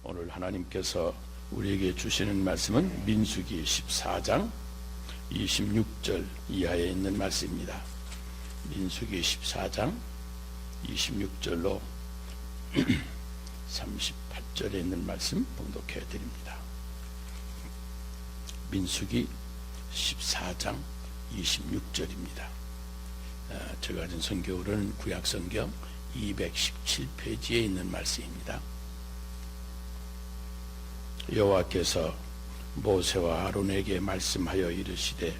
오늘 하나님께서 우리에게 주시는 말씀은 민수기 14장 26절 이하에 있는 말씀입니다. 민수기 14장 26절로 38절에 있는 말씀 봉독해 드립니다. 민수기 14장 26절입니다. 제가 가진 성경으로는 구약성경 217페이지에 있는 말씀입니다. 여호와께서 모세와 아론에게 말씀하여 이르시되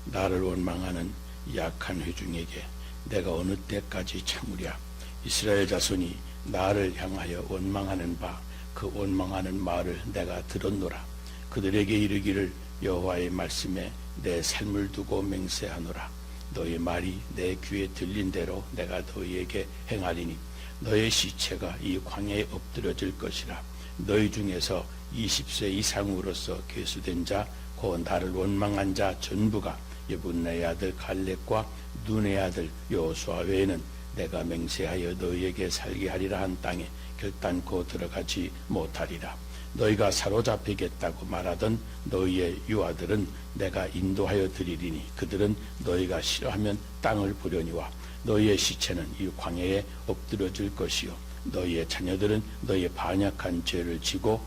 나를 원망하는 약한 회중에게 내가 어느 때까지 참으랴. 이스라엘 자손이 나를 향하여 원망하는 바 그 원망하는 말을 내가 들었노라. 그들에게 이르기를 여호와의 말씀에 내 삶을 두고 맹세하노라. 너희 말이 내 귀에 들린 대로 내가 너희에게 행하리니 너의 시체가 이 광야에 엎드려질 것이라. 너희 중에서 20세 이상으로서 계수된 자 곧 나를 원망한 자 전부가 여분네 아들 갈렙과 눈의 아들 여호수아 외에는 내가 맹세하여 너희에게 살게 하리라 한 땅에 결단코 들어가지 못하리라. 너희가 사로잡히겠다고 말하던 너희의 유아들은 내가 인도하여 드리리니 그들은 너희가 싫어하면 땅을 보려니와 너희의 시체는 이 광야에 엎드려질 것이요 너희의 자녀들은 너희의 반역한 죄를 지고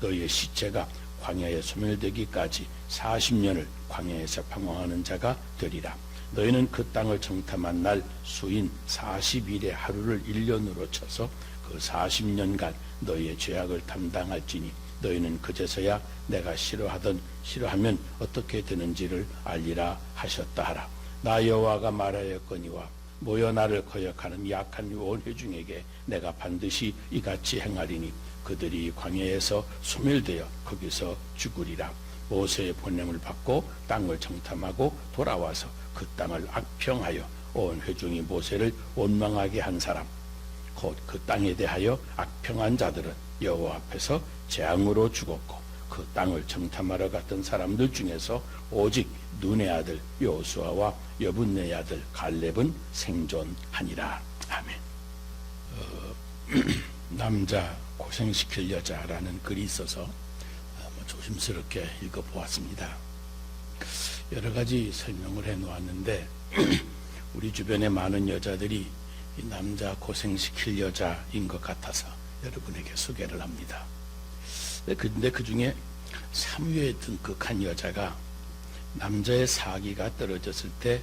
너희의 시체가 광야에 소멸되기까지 40년을 광야에서 방황하는 자가 되리라. 너희는 그 땅을 정탐한 날 수인 40일의 하루를 1년으로 쳐서 그 40년간 너희의 죄악을 담당할지니 너희는 그제서야 내가 싫어하면 어떻게 되는지를 알리라 하셨다 하라. 나 여호와가 말하였거니와 모여 나를 거역하는 약한 원회중에게 내가 반드시 이같이 행하리니 그들이 광야에서 소멸되어 거기서 죽으리라. 모세의 보냄을 받고 땅을 정탐하고 돌아와서 그 땅을 악평하여 온 회중이 모세를 원망하게 한 사람 곧 그 땅에 대하여 악평한 자들은 여호와 앞에서 재앙으로 죽었고 그 땅을 정탐하러 갔던 사람들 중에서 오직 눈의 아들 여호수아와 여분네 아들 갈렙은 생존하니라. 아멘. 남자 고생시킬 여자라는 글이 있어서 조심스럽게 읽어보았습니다. 여러 가지 설명을 해놓았는데 우리 주변에 많은 여자들이 이 남자 고생시킬 여자인 것 같아서 여러분에게 소개를 합니다. 근데 그 중에 3위에 등극한 여자가 남자의 사기가 떨어졌을 때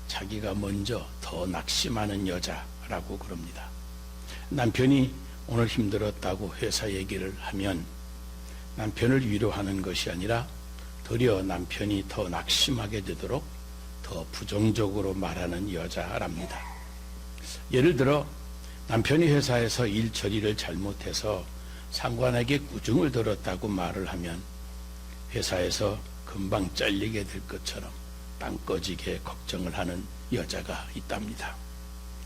자기가 먼저 더 낙심하는 여자라고 그럽니다. 남편이 오늘 힘들었다고 회사 얘기를 하면 남편을 위로하는 것이 아니라 도리어 남편이 더 낙심하게 되도록 더 부정적으로 말하는 여자랍니다. 예를 들어 남편이 회사에서 일 처리를 잘못해서 상관에게 꾸중을 들었다고 말을 하면 회사에서 금방 잘리게 될 것처럼 땅 꺼지게 걱정을 하는 여자가 있답니다.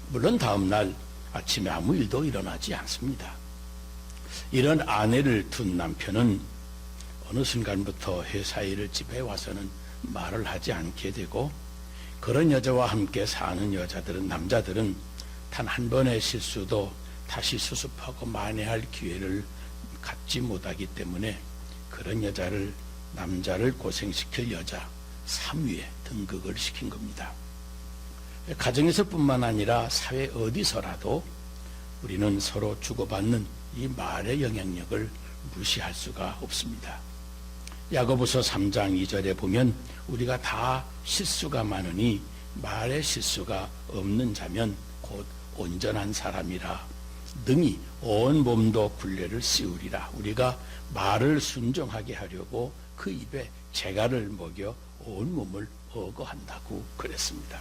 물론 다음날 아침에 아무 일도 일어나지 않습니다. 이런 아내를 둔 남편은 어느 순간부터 회사 일을 집에 와서는 말을 하지 않게 되고 그런 여자와 함께 사는 남자들은 단 한 번의 실수도 다시 수습하고 만회할 기회를 갖지 못하기 때문에 그런 남자를 고생시킬 여자 3위에 등극을 시킨 겁니다. 가정에서뿐만 아니라 사회 어디서라도 우리는 서로 주고받는 이 말의 영향력을 무시할 수가 없습니다. 야고보서 3장 2절에 보면 우리가 다 실수가 많으니 말의 실수가 없는 자면 곧 온전한 사람이라 능히 온 몸도 굴레를 씌우리라. 우리가 말을 순종하게 하려고 그 입에 재갈을 먹여 온 몸을 어거한다고 그랬습니다.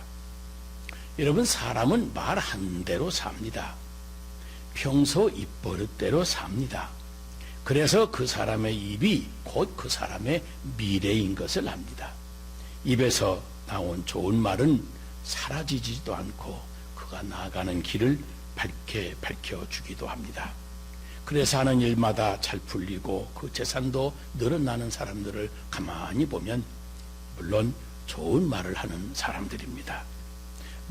여러분, 사람은 말한 대로 삽니다. 평소 입버릇대로 삽니다. 그래서 그 사람의 입이 곧 그 사람의 미래인 것을 압니다. 입에서 나온 좋은 말은 사라지지도 않고 그가 나아가는 길을 밝혀주기도 합니다. 그래서 하는 일마다 잘 풀리고 그 재산도 늘어나는 사람들을 가만히 보면 물론 좋은 말을 하는 사람들입니다.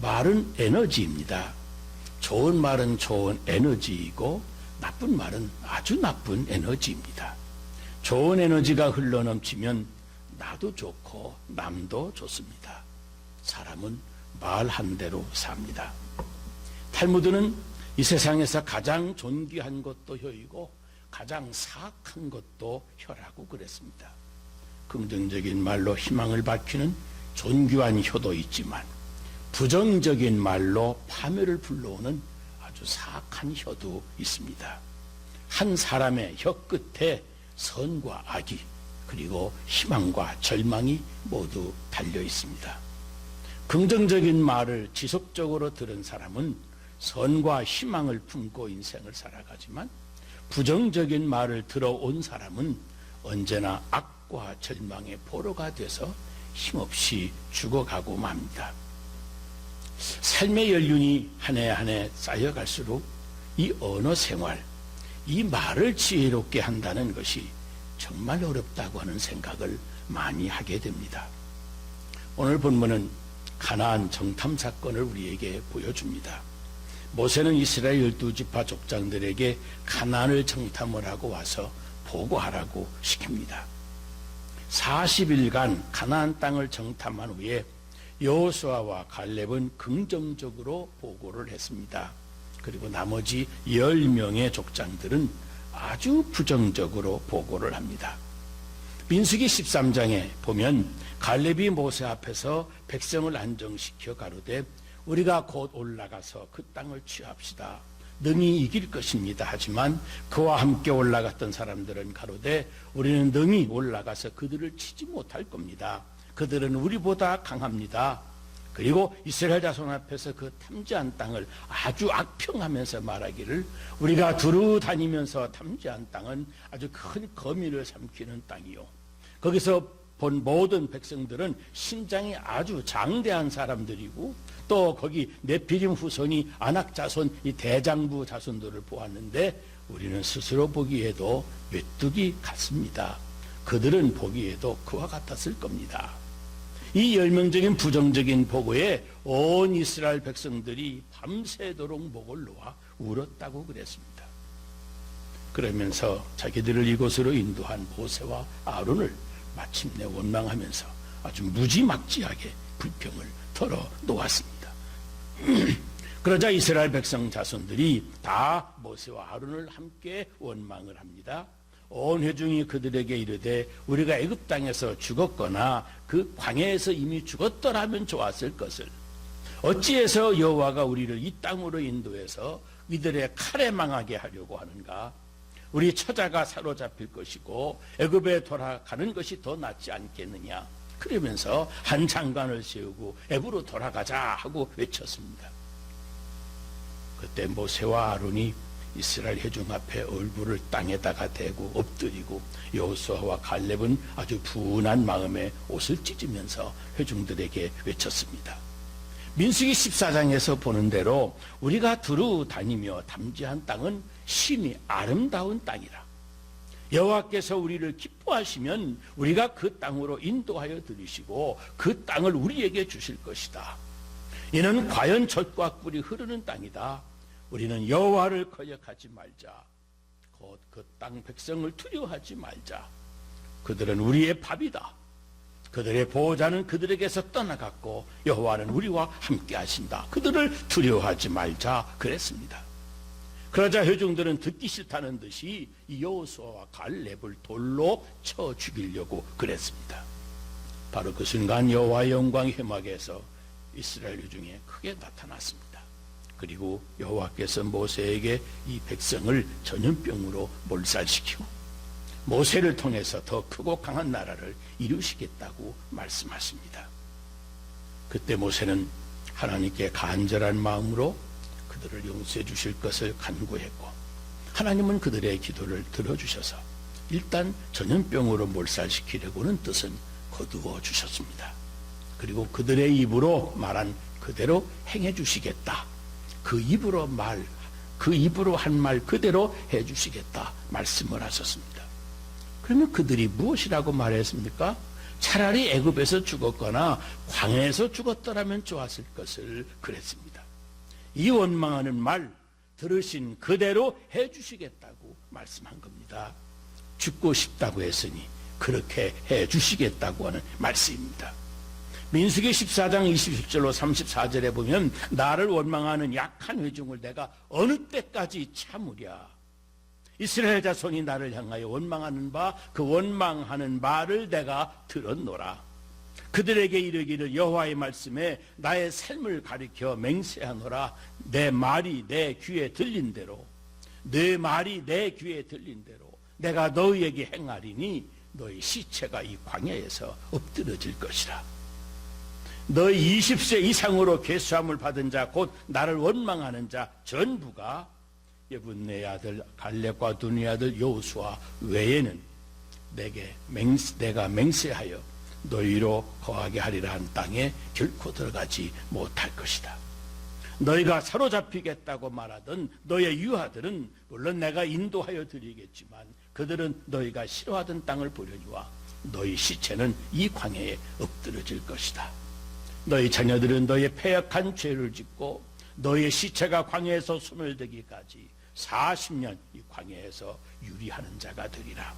말은 에너지입니다. 좋은 말은 좋은 에너지이고 나쁜 말은 아주 나쁜 에너지입니다. 좋은 에너지가 흘러넘치면 나도 좋고 남도 좋습니다. 사람은 말한 대로 삽니다. 탈무드는 이 세상에서 가장 존귀한 것도 혀이고 가장 사악한 것도 혀라고 그랬습니다. 긍정적인 말로 희망을 밝히는 존귀한 혀도 있지만 부정적인 말로 파멸을 불러오는 아주 사악한 혀도 있습니다. 한 사람의 혀 끝에 선과 악이 그리고 희망과 절망이 모두 달려 있습니다. 긍정적인 말을 지속적으로 들은 사람은 선과 희망을 품고 인생을 살아가지만 부정적인 말을 들어온 사람은 언제나 악과 절망의 포로가 돼서 힘없이 죽어가고 맙니다. 삶의 연륜이 한 해 한 해 쌓여갈수록 이 언어 생활, 이 말을 지혜롭게 한다는 것이 정말 어렵다고 하는 생각을 많이 하게 됩니다. 오늘 본문은 가나안 정탐 사건을 우리에게 보여줍니다. 모세는 이스라엘 12지파 족장들에게 가나안을 정탐을 하고 와서 보고하라고 시킵니다. 40일간 가나안 땅을 정탐한 후에 여호수아와 갈렙은 긍정적으로 보고를 했습니다. 그리고 나머지 10명의 족장들은 아주 부정적으로 보고를 합니다. 민수기 13장에 보면 갈렙이 모세 앞에서 백성을 안정시켜 가로되 우리가 곧 올라가서 그 땅을 취합시다. 능히 이길 것입니다. 하지만 그와 함께 올라갔던 사람들은 가로되 우리는 능히 올라가서 그들을 치지 못할 겁니다. 그들은 우리보다 강합니다. 그리고 이스라엘 자손 앞에서 그 탐지한 땅을 아주 악평하면서 말하기를 우리가 두루 다니면서 탐지한 땅은 아주 큰 거미를 삼키는 땅이요. 거기서 본 모든 백성들은 신장이 아주 장대한 사람들이고 또 거기 네피림 후손이 아낙 자손 이 대장부 자손들을 보았는데 우리는 스스로 보기에도 메뚜기 같습니다. 그들은 보기에도 그와 같았을 겁니다. 이 열명적인 부정적인 보고에 온 이스라엘 백성들이 밤새도록 목을 놓아 울었다고 그랬습니다. 그러면서 자기들을 이곳으로 인도한 모세와 아론을 마침내 원망하면서 아주 무지막지하게 불평을 털어 놓았습니다. 그러자 이스라엘 백성 자손들이 다 모세와 아론을 함께 원망을 합니다. 온 회중이 그들에게 이르되 우리가 애굽 땅에서 죽었거나 그 광야에서 이미 죽었더라면 좋았을 것을 어찌해서 여호와가 우리를 이 땅으로 인도해서 이들의 칼에 망하게 하려고 하는가? 우리 처자가 사로잡힐 것이고 애굽에 돌아가는 것이 더 낫지 않겠느냐? 그러면서 한 장관을 세우고 애굽으로 돌아가자 하고 외쳤습니다. 그때 모세와 아론이 이스라엘 회중 앞에 얼굴을 땅에다가 대고 엎드리고 여호수아와 갈렙은 아주 분한 마음에 옷을 찢으면서 회중들에게 외쳤습니다. 민수기 14장에서 보는 대로 우리가 두루 다니며 탐지한 땅은 심히 아름다운 땅이라. 여호와께서 우리를 기뻐하시면 우리가 그 땅으로 인도하여 들이시고 그 땅을 우리에게 주실 것이다. 이는 과연 젖과 꿀이 흐르는 땅이다. 우리는 여호와를 거역하지 말자. 곧 그 땅 백성을 두려워하지 말자. 그들은 우리의 밥이다. 그들의 보호자는 그들에게서 떠나갔고 여호와는 우리와 함께 하신다. 그들을 두려워하지 말자 그랬습니다. 그러자 회중들은 듣기 싫다는 듯이 이 여호수아와 갈렙을 돌로 쳐 죽이려고 그랬습니다. 바로 그 순간 여호와의 영광이 회막에서 이스라엘 회중에 크게 나타났습니다. 그리고 여호와께서 모세에게 이 백성을 전염병으로 몰살시키고 모세를 통해서 더 크고 강한 나라를 이루시겠다고 말씀하십니다. 그때 모세는 하나님께 간절한 마음으로 그들을 용서해 주실 것을 간구했고 하나님은 그들의 기도를 들어주셔서 일단 전염병으로 몰살시키려고는 뜻은 거두어 주셨습니다. 그리고 그들의 입으로 말한 그대로 행해 주시겠다. 그 입으로 한 말 그대로 해 주시겠다 말씀을 하셨습니다. 그러면 그들이 무엇이라고 말했습니까? 차라리 애굽에서 죽었거나 광야에서 죽었더라면 좋았을 것을 그랬습니다. 이 원망하는 말, 들으신 그대로 해주시겠다고 말씀한 겁니다. 죽고 싶다고 했으니 그렇게 해주시겠다고 하는 말씀입니다. 민수기 14장 27절로 34절에 보면 나를 원망하는 약한 회중을 내가 어느 때까지 참으랴. 이스라엘 자손이 나를 향하여 원망하는 바 그 원망하는 말을 내가 들었노라. 그들에게 이르기를 여호와의 말씀에 나의 삶을 가리켜 맹세하노라. 내 말이 내 귀에 들린 대로 내 말이 내 귀에 들린 대로 내가 너희에게 행하리니 너희 시체가 이 광야에서 엎드러질 것이라. 너희 20세 이상으로 계수함을 받은 자 곧 나를 원망하는 자 전부가 예분네 아들 갈렙과 눈의 아들 여호수아 외에는 내가 맹세하여 너희로 거하게 하리라 한 땅에 결코 들어가지 못할 것이다. 너희가 사로잡히겠다고 말하던 너희의 유아들은 물론 내가 인도하여 드리겠지만 그들은 너희가 싫어하던 땅을 보려니와 너희 시체는 이 광야에 엎드러질 것이다. 너희 자녀들은 너희의 패역한 죄를 짓고 너희의 시체가 광야에서 소멸되기까지 40년 이 광야에서 유리하는 자가 되리라.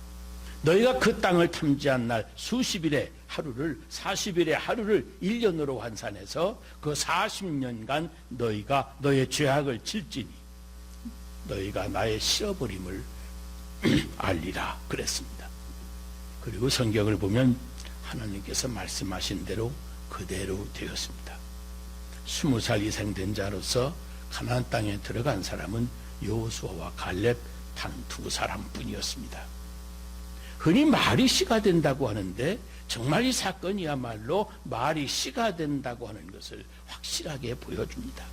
너희가 그 땅을 탐지한 날 수십일의 하루를 40일의 하루를 1년으로 환산해서 그 40년간 너희가 너희의 죄악을 질지니 너희가 나의 실어버림을 알리라 그랬습니다. 그리고 성경을 보면 하나님께서 말씀하신 대로 그대로 되었습니다. 20살 이상 된 자로서 가나안 땅에 들어간 사람은 여호수아와 갈렙 단 2사람뿐이었습니다. 흔히 말이 씨가 된다고 하는데 정말 이 사건이야말로 말이 씨가 된다고 하는 것을 확실하게 보여줍니다.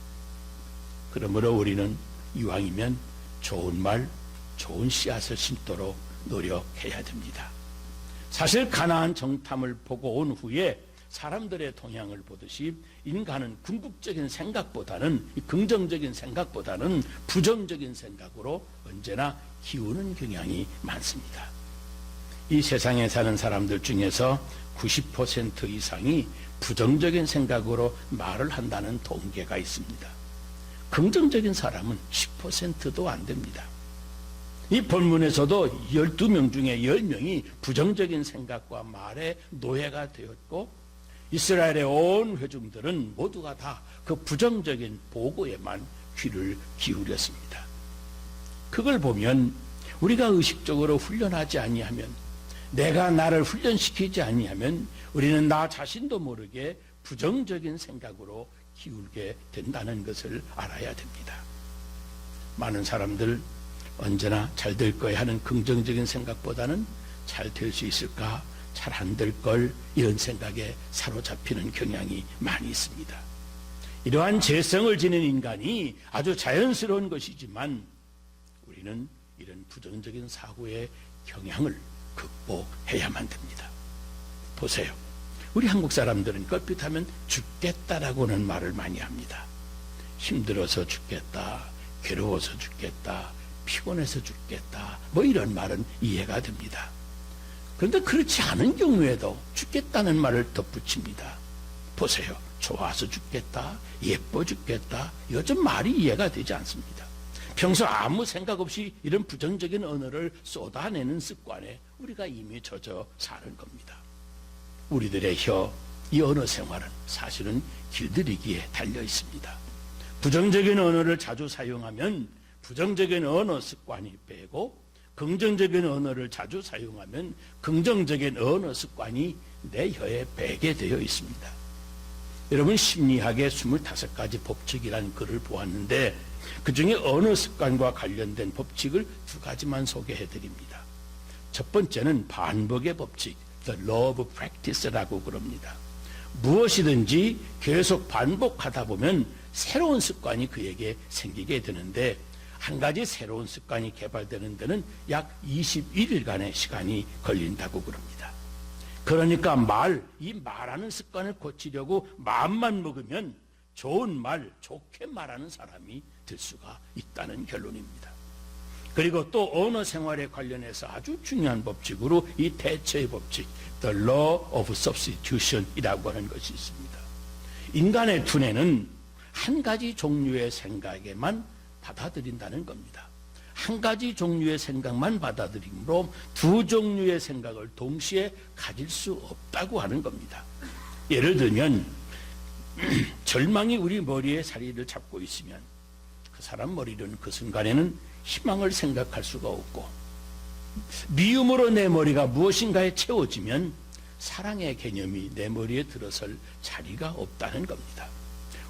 그러므로 우리는 이왕이면 좋은 말, 좋은 씨앗을 심도록 노력해야 됩니다. 사실 가나안 정탐을 보고 온 후에 사람들의 동향을 보듯이 인간은 궁극적인 생각보다는 긍정적인 생각보다는 부정적인 생각으로 언제나 기우는 경향이 많습니다. 이 세상에 사는 사람들 중에서 90% 이상이 부정적인 생각으로 말을 한다는 통계가 있습니다. 긍정적인 사람은 10%도 안 됩니다. 이 본문에서도 12명 중에 10명이 부정적인 생각과 말에 노예가 되었고 이스라엘의 온 회중들은 모두가 다 그 부정적인 보고에만 귀를 기울였습니다. 그걸 보면 우리가 의식적으로 훈련하지 아니하면 내가 나를 훈련시키지 아니하면 우리는 나 자신도 모르게 부정적인 생각으로 기울게 된다는 것을 알아야 됩니다. 많은 사람들 언제나 잘 될 거야 하는 긍정적인 생각보다는 잘 될 수 있을까? 잘 안 될 걸 이런 생각에 사로잡히는 경향이 많이 있습니다. 이러한 재성을 지닌 인간이 아주 자연스러운 것이지만 우리는 이런 부정적인 사고의 경향을 극복해야만 됩니다. 보세요. 우리 한국 사람들은 껄핏하면 죽겠다라고는 말을 많이 합니다. 힘들어서 죽겠다, 괴로워서 죽겠다, 피곤해서 죽겠다, 뭐 이런 말은 이해가 됩니다. 그런데 그렇지 않은 경우에도 죽겠다는 말을 덧붙입니다. 보세요. 좋아서 죽겠다, 예뻐 죽겠다, 이거 좀 말이 이해가 되지 않습니다. 평소 아무 생각 없이 이런 부정적인 언어를 쏟아내는 습관에 우리가 이미 젖어 사는 겁니다. 우리들의 이 언어 생활은 사실은 길들이기에 달려 있습니다. 부정적인 언어를 자주 사용하면 부정적인 언어 습관이 빼고 긍정적인 언어를 자주 사용하면 긍정적인 언어 습관이 내 혀에 배게 되어 있습니다. 여러분 심리학의 25가지 법칙이라는 글을 보았는데 그중에 언어 습관과 관련된 법칙을 2가지만 소개해 드립니다. 첫 번째는 반복의 법칙, the law of practice라고 그럽니다. 무엇이든지 계속 반복하다 보면 새로운 습관이 그에게 생기게 되는데 한 가지 새로운 습관이 개발되는 데는 약 21일간의 시간이 걸린다고 그럽니다. 그러니까 이 말하는 습관을 고치려고 마음만 먹으면 좋은 말, 좋게 말하는 사람이 될 수가 있다는 결론입니다. 그리고 또 언어 생활에 관련해서 아주 중요한 법칙으로 이 대체의 법칙, the law of substitution이라고 하는 것이 있습니다. 인간의 두뇌는 한 가지 종류의 생각에만 받아들인다는 겁니다. 한 가지 종류의 생각만 받아들이므로 두 종류의 생각을 동시에 가질 수 없다고 하는 겁니다. 예를 들면 절망이 우리 머리에 자리를 잡고 있으면 그 사람 머리는 그 순간에는 희망을 생각할 수가 없고, 미움으로 내 머리가 무엇인가에 채워지면 사랑의 개념이 내 머리에 들어설 자리가 없다는 겁니다.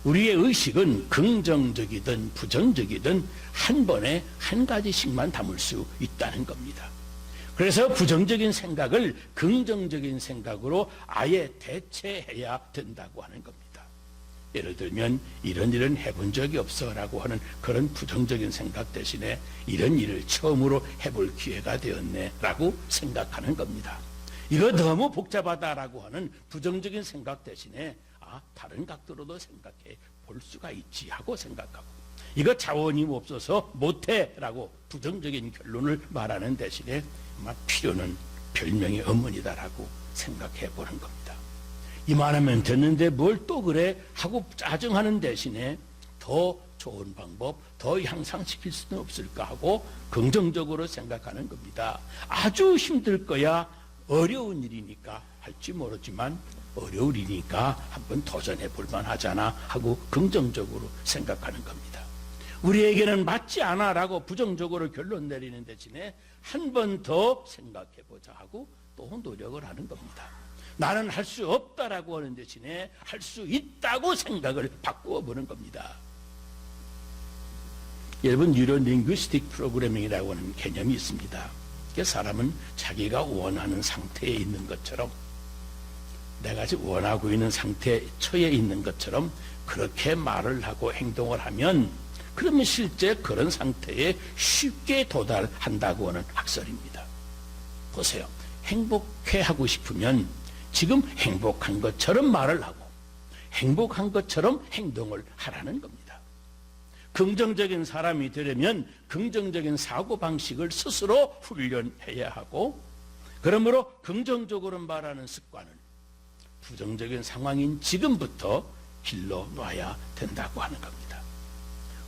우리의 의식은 긍정적이든 부정적이든 한 번에 한 가지씩만 담을 수 있다는 겁니다. 그래서 부정적인 생각을 긍정적인 생각으로 아예 대체해야 된다고 하는 겁니다. 예를 들면 이런 일은 해본 적이 없어 라고 하는 그런 부정적인 생각 대신에 이런 일을 처음으로 해볼 기회가 되었네 라고 생각하는 겁니다. 이거 너무 복잡하다라고 하는 부정적인 생각 대신에 다른 각도로도 생각해 볼 수가 있지 하고 생각하고, 이거 자원이 없어서 못해 라고 부정적인 결론을 말하는 대신에 필요는 별명의 어머니다라고 생각해 보는 겁니다. 이만하면 됐는데 뭘 또 그래 하고 짜증하는 대신에 더 좋은 방법, 더 향상시킬 수는 없을까 하고 긍정적으로 생각하는 겁니다. 아주 힘들 거야, 어려운 일이니까 할지 모르지만 어려울 일이니까 한번 도전해 볼 만하잖아 하고 긍정적으로 생각하는 겁니다. 우리에게는 맞지 않아 라고 부정적으로 결론 내리는 대신에 한 번 더 생각해 보자 하고 또 노력을 하는 겁니다. 나는 할 수 없다라고 하는 대신에 할 수 있다고 생각을 바꾸어 보는 겁니다. 여러분, 뉴로 링귀스틱 프로그래밍이라고 하는 개념이 있습니다. 사람은 자기가 원하는 상태에 있는 것처럼, 내가 지금 원하고 있는 상태에 처해 있는 것처럼 그렇게 말을 하고 행동을 하면 그러면 실제 그런 상태에 쉽게 도달한다고 하는 학설입니다. 보세요. 행복해 하고 싶으면 지금 행복한 것처럼 말을 하고 행복한 것처럼 행동을 하라는 겁니다. 긍정적인 사람이 되려면 긍정적인 사고방식을 스스로 훈련해야 하고, 그러므로 긍정적으로 말하는 습관을 부정적인 상황인 지금부터 길러놔야 된다고 하는 겁니다.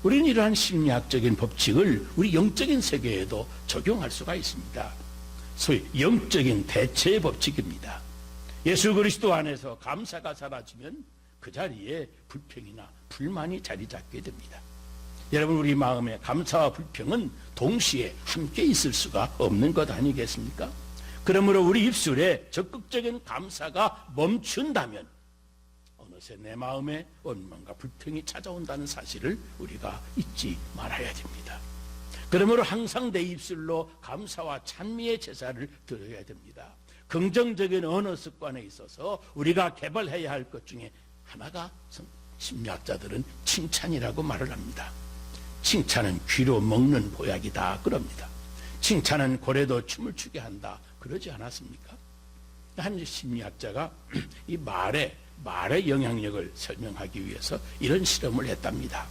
우리는 이러한 심리학적인 법칙을 우리 영적인 세계에도 적용할 수가 있습니다. 소위 영적인 대체의 법칙입니다. 예수 그리스도 안에서 감사가 사라지면 그 자리에 불평이나 불만이 자리 잡게 됩니다. 여러분, 우리 마음에 감사와 불평은 동시에 함께 있을 수가 없는 것 아니겠습니까? 그러므로 우리 입술에 적극적인 감사가 멈춘다면 어느새 내 마음에 원망과 불평이 찾아온다는 사실을 우리가 잊지 말아야 됩니다. 그러므로 항상 내 입술로 감사와 찬미의 제사를 드려야 됩니다. 긍정적인 언어 습관에 있어서 우리가 개발해야 할 것 중에 하나가 심리학자들은 칭찬이라고 말을 합니다. 칭찬은 귀로 먹는 보약이다 그럽니다. 칭찬은 고래도 춤을 추게 한다 그러지 않았습니까? 한 심리학자가 이 말의 영향력을 설명하기 위해서 이런 실험을 했답니다.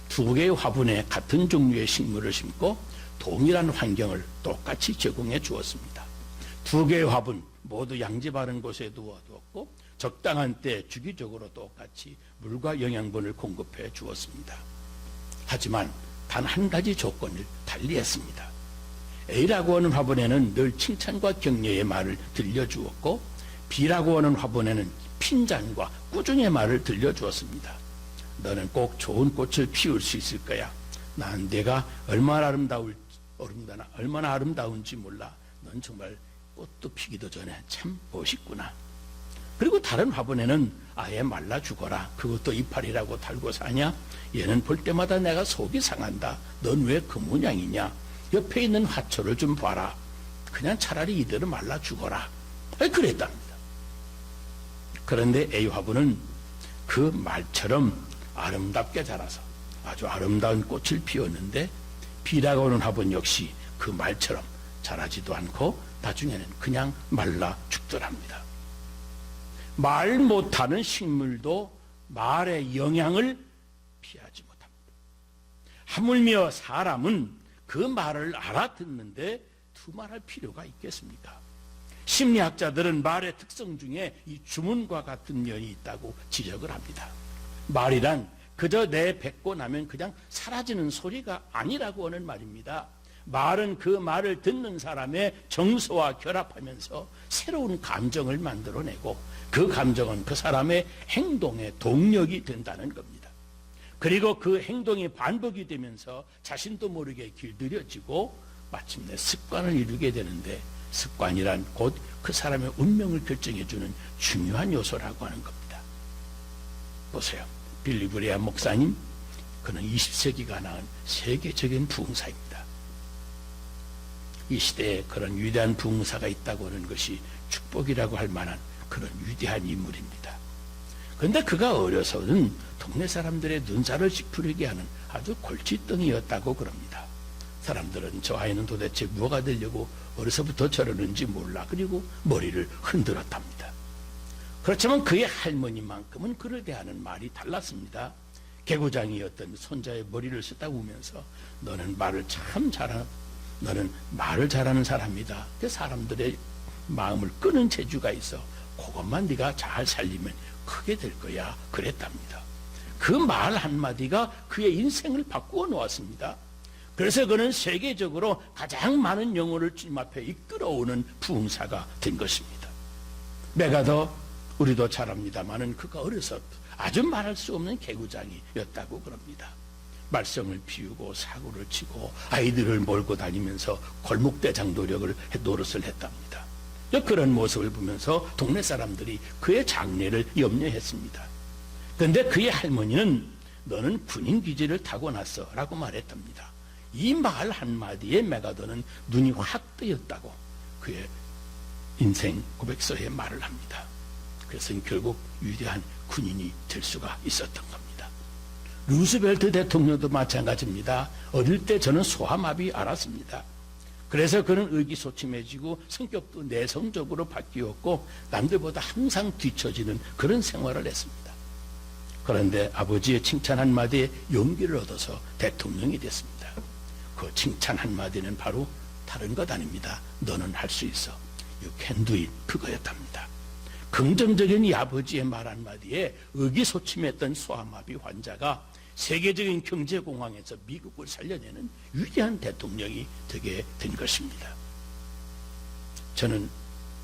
두 개의 화분에 같은 종류의 식물을 심고 동일한 환경을 똑같이 제공해 주었습니다. 두 개의 화분 모두 양지 바른 곳에 두었고 적당한 때 주기적으로 똑같이 물과 영양분을 공급해 주었습니다. 하지만 단 한 가지 조건을 달리했습니다. A라고 하는 화분에는 늘 칭찬과 격려의 말을 들려주었고, B라고 하는 화분에는 핀잔과 꾸중의 말을 들려주었습니다. 너는 꼭 좋은 꽃을 피울 수 있을 거야. 난 네가 얼마나 아름다운지 몰라. 넌 정말 꽃도 피기도 전에 참 멋있구나. 그리고 다른 화분에는 아예 말라 죽어라. 그것도 이파리라고 달고 사냐? 얘는 볼 때마다 내가 속이 상한다. 넌 왜 그 모양이냐? 옆에 있는 화초를 좀 봐라. 그냥 차라리 이대로 말라 죽어라. 그랬답니다. 그런데 A 화분은 그 말처럼 아름답게 자라서 아주 아름다운 꽃을 피웠는데, B라고 하는 화분 역시 그 말처럼 자라지도 않고 나중에는 그냥 말라 죽더랍니다. 말 못하는 식물도 말의 영향을 피하지 못합니다. 하물며 사람은 그 말을 알아듣는데 두말할 필요가 있겠습니까? 심리학자들은 말의 특성 중에 이 주문과 같은 면이 있다고 지적을 합니다. 말이란 그저 내뱉고 나면 그냥 사라지는 소리가 아니라고 하는 말입니다. 말은 그 말을 듣는 사람의 정서와 결합하면서 새로운 감정을 만들어내고 그 감정은 그 사람의 행동의 동력이 된다는 겁니다. 그리고 그 행동이 반복이 되면서 자신도 모르게 길들여지고 마침내 습관을 이루게 되는데, 습관이란 곧 그 사람의 운명을 결정해주는 중요한 요소라고 하는 겁니다. 보세요. 빌리 그레이엄 목사님, 그는 20세기가 낳은 세계적인 부흥사입니다. 이 시대에 그런 위대한 부흥사가 있다고 하는 것이 축복이라고 할 만한 그런 위대한 인물입니다. 그런데 그가 어려서는 동네 사람들의 눈살을 찌푸리게 하는 아주 골칫덩이였다고 그럽니다. 사람들은 저 아이는 도대체 뭐가 되려고 어려서부터 저러는지 몰라. 그리고 머리를 흔들었답니다. 그렇지만 그의 할머니만큼은 그를 대하는 말이 달랐습니다. 개구장이었던 손자의 머리를 쓰다보면서 너는 말을 잘하는 사람이다. 그 사람들의 마음을 끄는 재주가 있어. 그것만 네가 잘 살리면 크게 될 거야. 그랬답니다. 그 말 한마디가 그의 인생을 바꾸어 놓았습니다. 그래서 그는 세계적으로 가장 많은 영혼을 주님 앞에 이끌어오는 부흥사가 된 것입니다. 메가더 우리도 잘 압니다마는 그가 어려서 아주 말할 수 없는 개구장이였다고 그럽니다. 말썽을 피우고 사고를 치고 아이들을 몰고 다니면서 골목대장 노릇을 했답니다. 그런 모습을 보면서 동네 사람들이 그의 장래를 염려했습니다. 그런데 그의 할머니는 너는 군인 기질을 타고났어 라고 말했답니다. 이 말 한마디에 메가더는 눈이 확 뜨였다고 그의 인생 고백서에 말을 합니다. 그래서 결국 위대한 군인이 될 수가 있었던 겁니다. 루스벨트 대통령도 마찬가지입니다. 어릴 때 저는 소아마비 알았습니다. 그래서 그는 의기소침해지고 성격도 내성적으로 바뀌었고 남들보다 항상 뒤처지는 그런 생활을 했습니다. 그런데 아버지의 칭찬 한마디에 용기를 얻어서 대통령이 됐습니다. 그 칭찬 한마디는 바로 다른 것 아닙니다. 너는 할 수 있어. You can do it. 그거였답니다. 긍정적인 이 아버지의 말 한마디에 의기소침했던 소아마비 환자가 세계적인 경제공황에서 미국을 살려내는 위대한 대통령이 되게 된 것입니다. 저는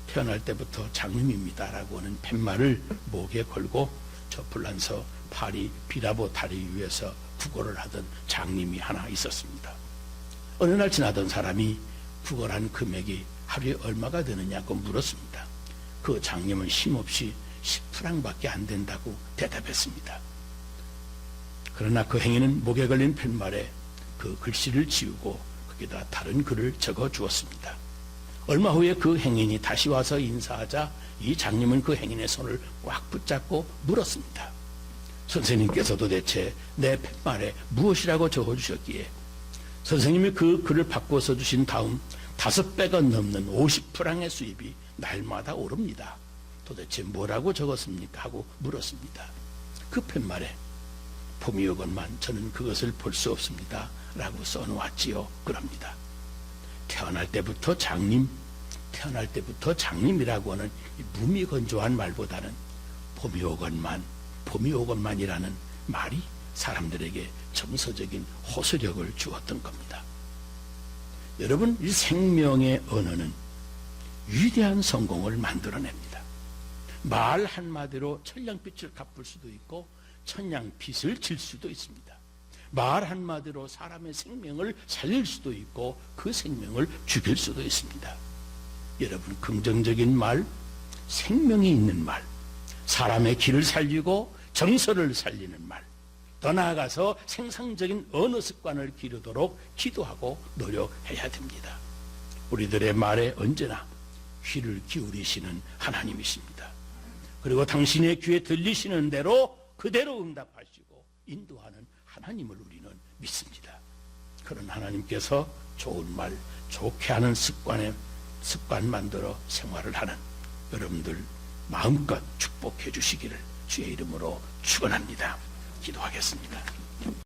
태어날 때부터 장님입니다라고 하는 팻말을 목에 걸고 저 불란서 파리 비라보 다리 위에서 구걸을 하던 장님이 하나 있었습니다. 어느 날 지나던 사람이 구걸한 금액이 하루에 얼마가 되느냐고 물었습니다. 그 장님은 힘없이 10프랑밖에 안 된다고 대답했습니다. 그러나 그 행인은 목에 걸린 팻말에 그 글씨를 지우고 거기다 다른 글을 적어 주었습니다. 얼마 후에 그 행인이 다시 와서 인사하자 이 장님은 그 행인의 손을 꽉 붙잡고 물었습니다. 선생님께서 도대체 내 팻말에 무엇이라고 적어주셨기에 선생님이 그 글을 바꿔서 주신 다음 5배가 넘는 50프랑의 수입이 날마다 오릅니다. 도대체 뭐라고 적었습니까? 하고 물었습니다. 그 팻말에 봄이 오건만 저는 그것을 볼 수 없습니다. 라고 써놓았지요. 그럽니다. 태어날 때부터 장님이라고 하는 무미건조한 말보다는 봄이 오건만이라는 말이 사람들에게 정서적인 호소력을 주었던 겁니다. 여러분, 이 생명의 언어는 위대한 성공을 만들어냅니다. 말 한마디로 천냥빛을 갚을 수도 있고 천냥빚을 질 수도 있습니다. 말 한마디로 사람의 생명을 살릴 수도 있고 그 생명을 죽일 수도 있습니다. 여러분, 긍정적인 말, 생명이 있는 말, 사람의 길을 살리고 정서를 살리는 말, 더 나아가서 생산적인 언어 습관을 기르도록 기도하고 노력해야 됩니다. 우리들의 말에 언제나 귀를 기울이시는 하나님이십니다. 그리고 당신의 귀에 들리시는 대로 그대로 응답하시고 인도하는 하나님을 우리는 믿습니다. 그런 하나님께서 좋은 말, 좋게 하는 습관 만들어 생활을 하는 여러분들 마음껏 축복해 주시기를 주의 이름으로 축원합니다. 기도하겠습니다.